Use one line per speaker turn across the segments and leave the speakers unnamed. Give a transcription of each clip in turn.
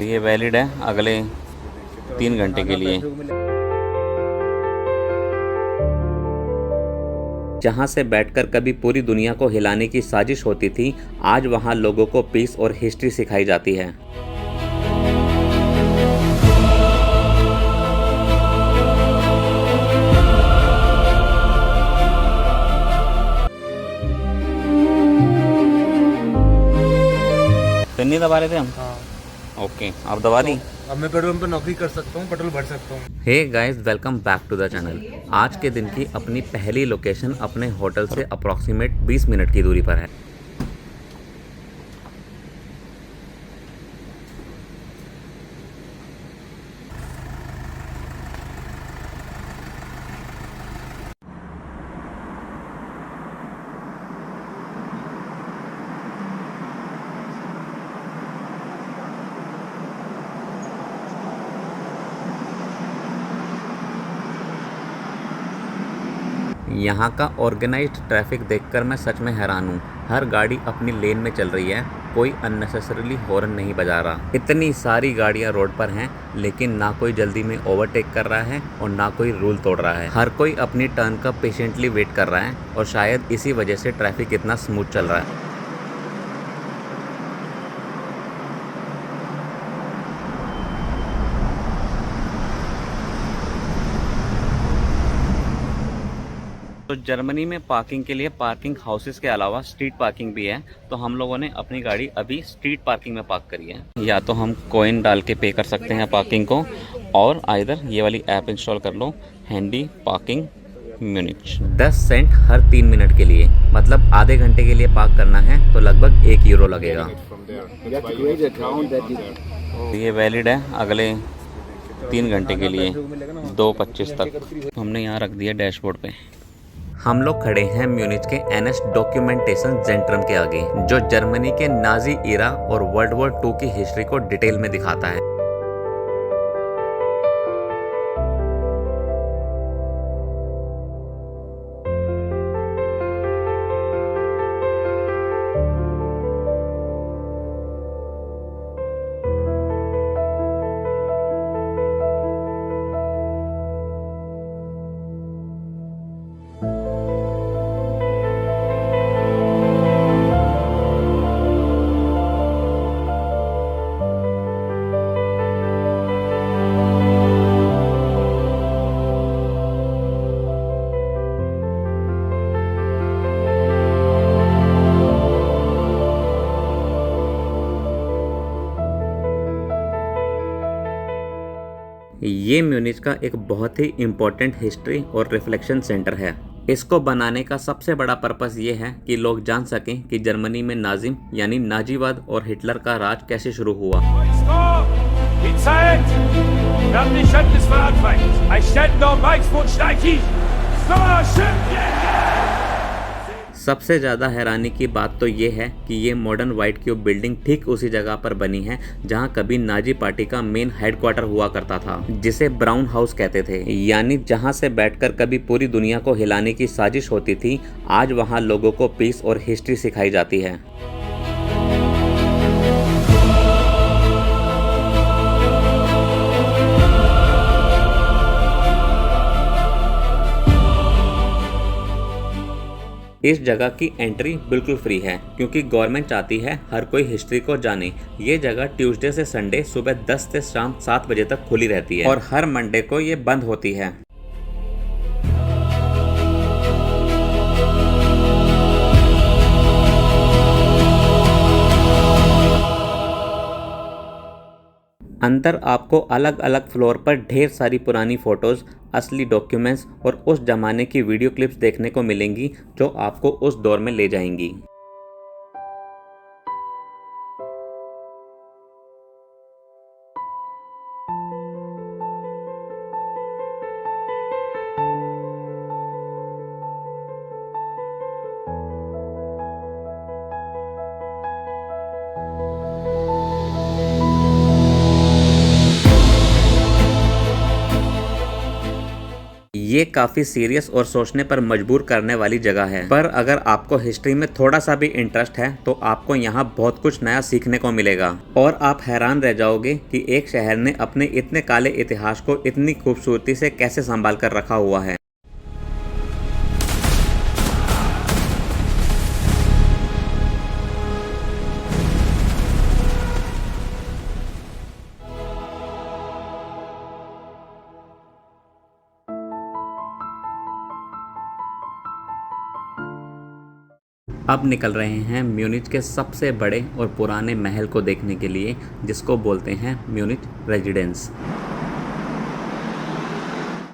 ये वैलिड है अगले 3 घंटे के लिए। जहां से बैठकर कभी पूरी दुनिया को हिलाने की साजिश होती थी, आज वहां लोगों को पीस और हिस्ट्री सिखाई जाती है। पिन नहीं दबा रहे थे हम।
हाँ।
ओके, आप दबा दी।
अब मैं पेट्रोल पंप पर नौकरी कर सकता हूँ, पेट्रोल भर सकता हूँ।
Hey guys, welcome back to the channel. आज के दिन की अपनी पहली लोकेशन अपने होटल से अप्रॉक्सीमेट 20 मिनट की दूरी पर है। यहाँ का ऑर्गेनाइज्ड ट्रैफिक देखकर मैं सच में हैरान हूँ। हर गाड़ी अपनी लेन में चल रही है, कोई अननेसेसरीली हॉर्न नहीं बजा रहा। इतनी सारी गाड़ियाँ रोड पर हैं, लेकिन ना कोई जल्दी में ओवरटेक कर रहा है और ना कोई रूल तोड़ रहा है। हर कोई अपनी टर्न का पेशेंटली वेट कर रहा है और शायद इसी वजह से ट्रैफिक इतना स्मूथ चल रहा है। तो जर्मनी में पार्किंग के लिए पार्किंग हाउसेस के अलावा स्ट्रीट पार्किंग भी है, तो हम लोगों ने अपनी गाड़ी अभी स्ट्रीट पार्किंग में पार्क करी है। या तो हम कॉइन डाल के पे कर सकते हैं पार्किंग को, और आइदर ये वाली ऐप इंस्टॉल कर लो, हैंडी पार्किंग म्यूनिच। 10 सेंट हर 3 मिनट के लिए, मतलब आधे घंटे के लिए पार्क करना है तो लगभग 1 यूरो लगेगा। ये वैलिड है अगले 3 घंटे के लिए, 2:25 तक। हमने यहाँ रख दिया डैशबोर्ड पे। हम लोग खड़े हैं म्यूनिच के एनएस डॉक्यूमेंटेशन सेंट्रम के आगे, जो जर्मनी के नाजी इरा और वर्ल्ड वॉर 2 की हिस्ट्री को डिटेल में दिखाता है। ये म्यूनिच का एक बहुत ही इम्पोर्टेंट हिस्ट्री और रिफ्लेक्शन सेंटर है। इसको बनाने का सबसे बड़ा पर्पस ये है कि लोग जान सकें कि जर्मनी में नाजिम यानी नाजीवाद और हिटलर का राज कैसे शुरू हुआ। सबसे ज़्यादा हैरानी की बात तो ये है कि ये मॉडर्न व्हाइट क्यूब बिल्डिंग ठीक उसी जगह पर बनी है जहां कभी नाजी पार्टी का मेन हेडक्वार्टर हुआ करता था, जिसे ब्राउन हाउस कहते थे। यानी जहां से बैठकर कभी पूरी दुनिया को हिलाने की साजिश होती थी, आज वहां लोगों को पीस और हिस्ट्री सिखाई जाती है। इस जगह की एंट्री बिल्कुल फ्री है, क्योंकि गवर्नमेंट चाहती है हर कोई हिस्ट्री को जाने। ये जगह ट्यूसडे से संडे सुबह 10 से शाम 7 बजे तक खुली रहती है और हर मंडे को ये बंद होती है। अंदर आपको अलग अलग फ्लोर पर ढेर सारी पुरानी फोटोज, असली डॉक्यूमेंट्स और उस जमाने की वीडियो क्लिप्स देखने को मिलेंगी जो आपको उस दौर में ले जाएंगी। ये काफी सीरियस और सोचने पर मजबूर करने वाली जगह है, पर अगर आपको हिस्ट्री में थोड़ा सा भी इंटरेस्ट है तो आपको यहाँ बहुत कुछ नया सीखने को मिलेगा और आप हैरान रह जाओगे कि एक शहर ने अपने इतने काले इतिहास को इतनी खूबसूरती से कैसे संभाल कर रखा हुआ है। अब निकल रहे हैं म्यूनिच के सबसे बड़े और पुराने महल को देखने के लिए, जिसको बोलते हैं म्यूनिच रेजिडेंस।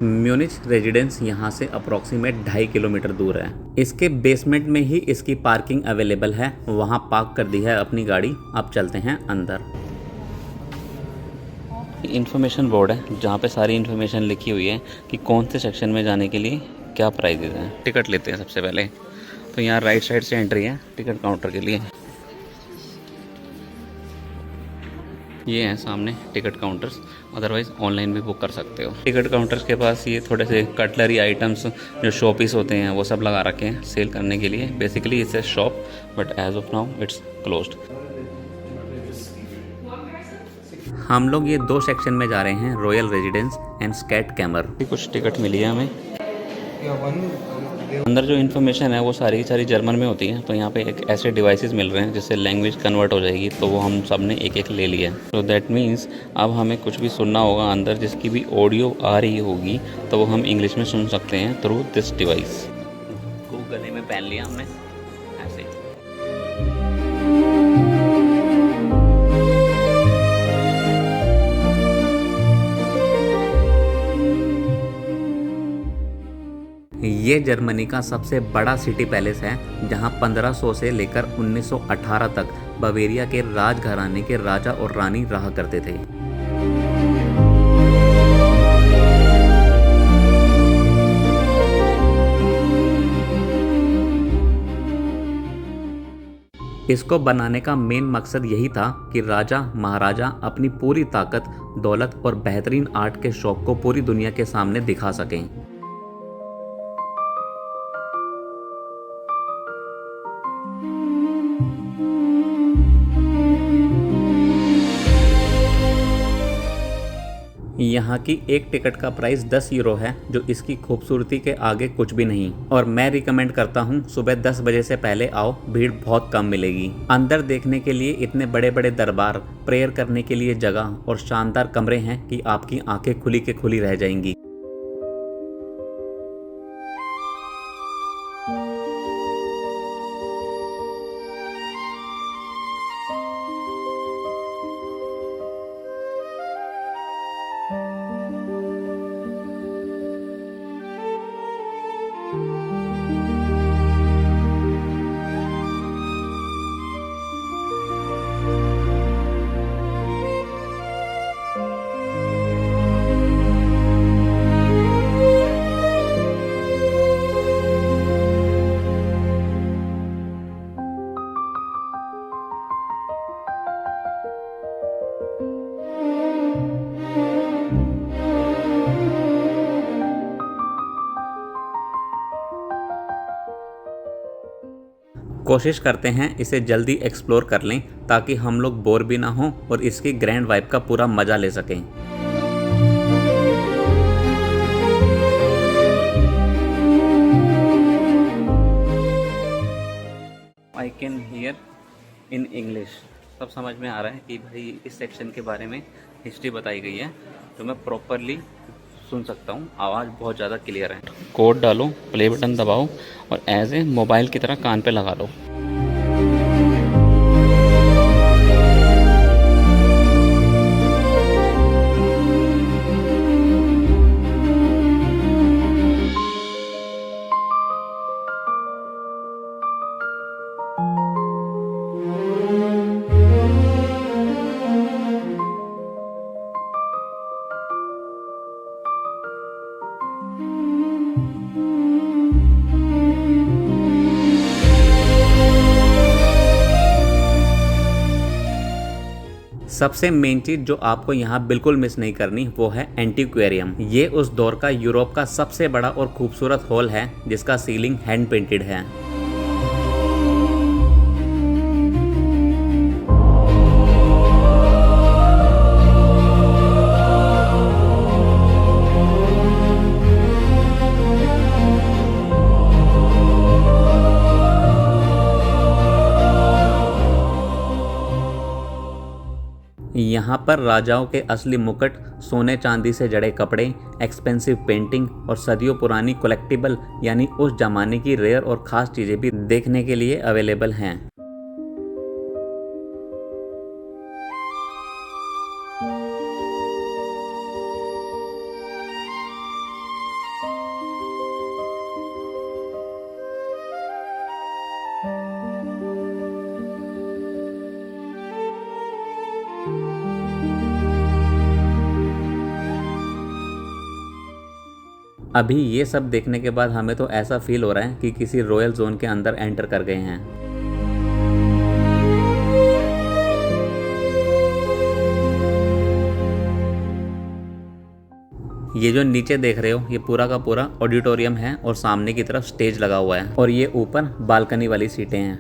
म्यूनिच रेजिडेंस यहाँ से अप्रॉक्सीमेट 2.5 किलोमीटर दूर है। इसके बेसमेंट में ही इसकी पार्किंग अवेलेबल है, वहाँ पार्क कर दी है अपनी गाड़ी। अब चलते हैं अंदर। इन्फॉर्मेशन बोर्ड है जहाँ पे सारी इन्फॉर्मेशन लिखी हुई है कि कौन से सेक्शन में जाने के लिए क्या प्राइजेज हैं। टिकट लेते हैं सबसे पहले। तो यहाँ राइट साइड से एंट्री है टिकट काउंटर के लिए। ये हैं सामने टिकट काउंटर्स, अदरवाइज़ ऑनलाइन भी बुक कर सकते हो। टिकट काउंटर्स के पास ये थोड़े से कटलरी आइटम्स जो शो पीस होते हैं वो सब लगा रखे हैं सेल करने के लिए। Basically it's a shop but as of now it's closed. हम लोग ये 2 सेक्शन में जा रहे हैं, royal residence and Schatzkammer. कुछ टिकट मिली है हमें। अंदर जो इन्फॉर्मेशन है वो सारी की सारी जर्मन में होती है। तो यहाँ पे एक ऐसे डिवाइसेस मिल रहे हैं जिससे लैंग्वेज कन्वर्ट हो जाएगी, तो वो हम सब ने एक एक ले लिया। तो दैट मीन्स अब हमें कुछ भी सुनना होगा अंदर जिसकी भी ऑडियो आ रही होगी तो वो हम इंग्लिश में सुन सकते हैं थ्रू दिस डिवाइस। को गले में पहन लिया हमने ऐसे। ये जर्मनी का सबसे बड़ा सिटी पैलेस है, जहां 1500 से लेकर 1918 तक बवेरिया के राजघराने के राजा और रानी रहा करते थे। इसको बनाने का मेन मकसद यही था कि राजा महाराजा अपनी पूरी ताकत, दौलत और बेहतरीन आर्ट के शौक को पूरी दुनिया के सामने दिखा सकें। यहाँ की एक टिकट का प्राइस 10 यूरो है, जो इसकी खूबसूरती के आगे कुछ भी नहीं। और मैं रिकमेंड करता हूँ सुबह 10 बजे से पहले आओ, भीड़ बहुत कम मिलेगी। अंदर देखने के लिए इतने बड़े बड़े दरबार, प्रेयर करने के लिए जगह और शानदार कमरे हैं कि आपकी आंखें खुली के खुली रह जाएंगी। कोशिश करते हैं इसे जल्दी एक्सप्लोर कर लें ताकि हम लोग बोर भी ना हों और इसकी ग्रैंड वाइब का पूरा मज़ा ले सकें। I can here in English. सब समझ में आ रहा है कि भाई इस सेक्शन के बारे में हिस्ट्री बताई गई है, तो मैं प्रॉपरली सुन सकता हूँ। आवाज़ बहुत ज़्यादा क्लियर है। कोड डालो, प्ले बटन दबाओ और एज ए मोबाइल की तरह कान पे लगा लो। सबसे मेन चीज जो आपको यहाँ बिल्कुल मिस नहीं करनी वो है एंटीक्वेरियम। ये उस दौर का यूरोप का सबसे बड़ा और खूबसूरत हॉल है जिसका सीलिंग हैंड पेंटेड है। यहाँ पर राजाओं के असली मुकुट, सोने चांदी से जड़े कपड़े, एक्सपेंसिव पेंटिंग और सदियों पुरानी कलेक्टिबल यानी उस जमाने की रेयर और ख़ास चीज़ें भी देखने के लिए अवेलेबल हैं। अभी ये सब देखने के बाद हमें तो ऐसा फील हो रहा है कि किसी रॉयल जोन के अंदर एंटर कर गए हैं। ये जो नीचे देख रहे हो ये पूरा का पूरा ऑडिटोरियम है और सामने की तरफ स्टेज लगा हुआ है और ये ऊपर बालकनी वाली सीटें हैं।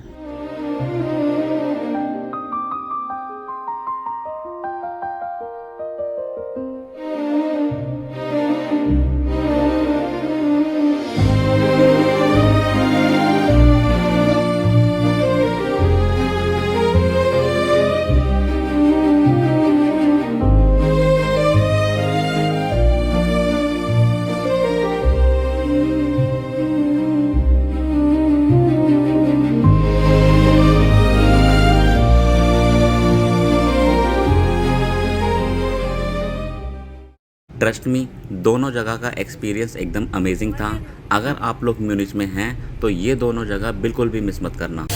ट्रस्ट मी, दोनों जगह का एक्सपीरियंस एकदम अमेजिंग था। अगर आप लोग म्यूनिच में हैं तो ये दोनों जगह बिल्कुल भी मिस मत करना।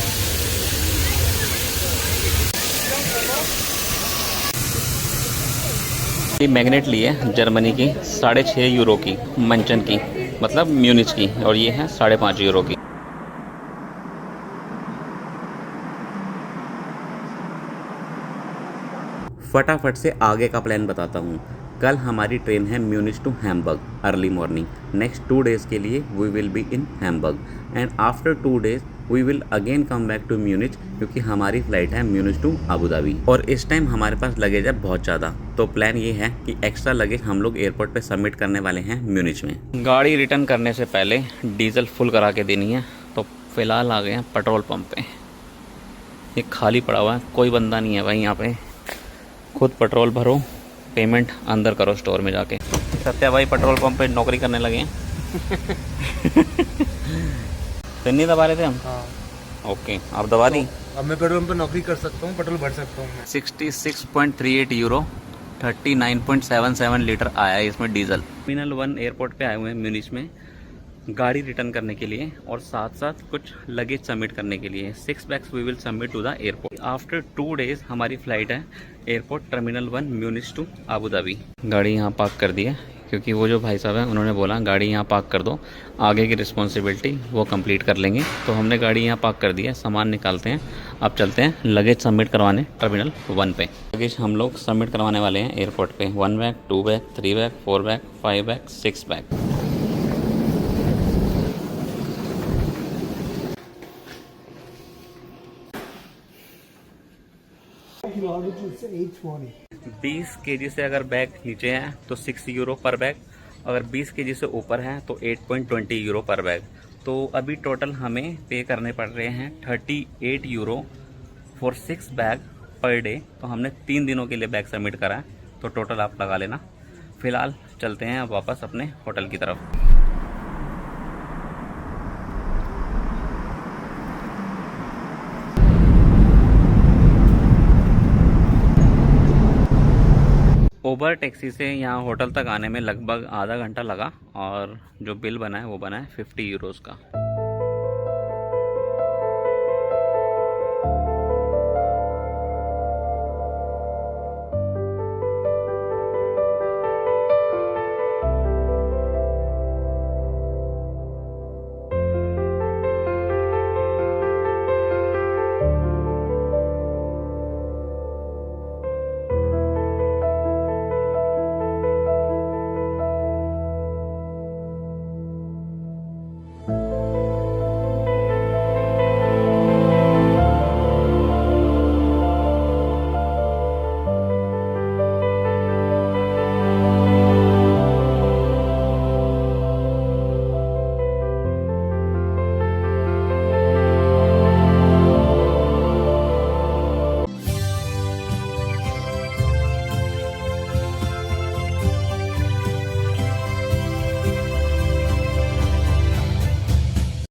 ये मैग्नेट ली है जर्मनी की 6.5 यूरो की, मंचन की मतलब म्यूनिच की, और ये है 5.5 यूरो की। फटाफट से आगे का प्लान बताता हूँ। कल हमारी ट्रेन है Munich to Hamburg early morning. Next 2 days के लिए we will be in Hamburg and after 2 days we will again come back to Munich, क्योंकि हमारी फ़्लाइट है म्यूनिच टू अबू धाबी। और इस टाइम हमारे पास लगेज है बहुत ज़्यादा, तो प्लान ये है कि एक्स्ट्रा लगेज हम लोग एयरपोर्ट पे सबमिट करने वाले हैं म्यूनिच में। गाड़ी रिटर्न करने से पहले डीजल फुल करा के देनी है, तो फ़िलहाल आ गए हैं पेट्रोल पम्प पे। ये खाली पड़ा हुआ है, कोई बंदा नहीं है भाई यहाँ पे। खुद पेट्रोल भरो, पेमेंट अंदर करो स्टोर में जाके। सत्या भाई पेट्रोल पंप पे नौकरी करने लगे हैं। तो नहीं दबा रहे थे हम?
हाँ।
ओके, अब दबा दी।
अब मैं पेट्रोल पंप पे नौकरी कर सकता हूँ, पेट्रोल भर सकता हूँ मैं।
66.38 यूरो, 39.77 लीटर आया है इसमें डीजल। टर्मिनल 1 एयरपोर्ट पे आए हुए हैं म्यूनिच में गाड़ी रिटर्न करने के लिए और साथ साथ कुछ लगेज सबमिट करने के लिए। 6 bags we will submit to the airport. After 2 days हमारी फ्लाइट है airport terminal 1 Munich to Abu Dhabi. गाड़ी यहाँ पार्क कर दी है क्योंकि वो जो भाई साहब हैं उन्होंने बोला गाड़ी यहाँ पार्क कर दो, आगे की रिस्पॉन्सिबिलिटी वो कंप्लीट कर लेंगे। तो हमने गाड़ी यहाँ पार्क कर दी है, सामान निकालते हैं। अब चलते हैं लगेज सबमिट करवाने टर्मिनल 1 पे। लगेज हम लोग सबमिट करवाने वाले हैं एयरपोर्ट पे। 1 bag, 2 bag, 3 bag, 4 bag, 5 bag, 6 bag.
Kilometre
20 KG से अगर बैग नीचे है तो 6 यूरो पर बैग, अगर 20 केजी से ऊपर है तो 8.20 यूरो पर बैग। तो अभी टोटल हमें पे करने पड़ रहे हैं 38 euro for 6 bag per day. तो हमने 3 दिनों के लिए बैग सबमिट करा है, तो टोटल आप लगा लेना। फिलहाल चलते हैं अब वापस अपने होटल की तरफ। उबर टैक्सी से यहाँ होटल तक आने में लगभग आधा घंटा लगा और जो बिल बना है वो बना है 50 यूरोज़ का।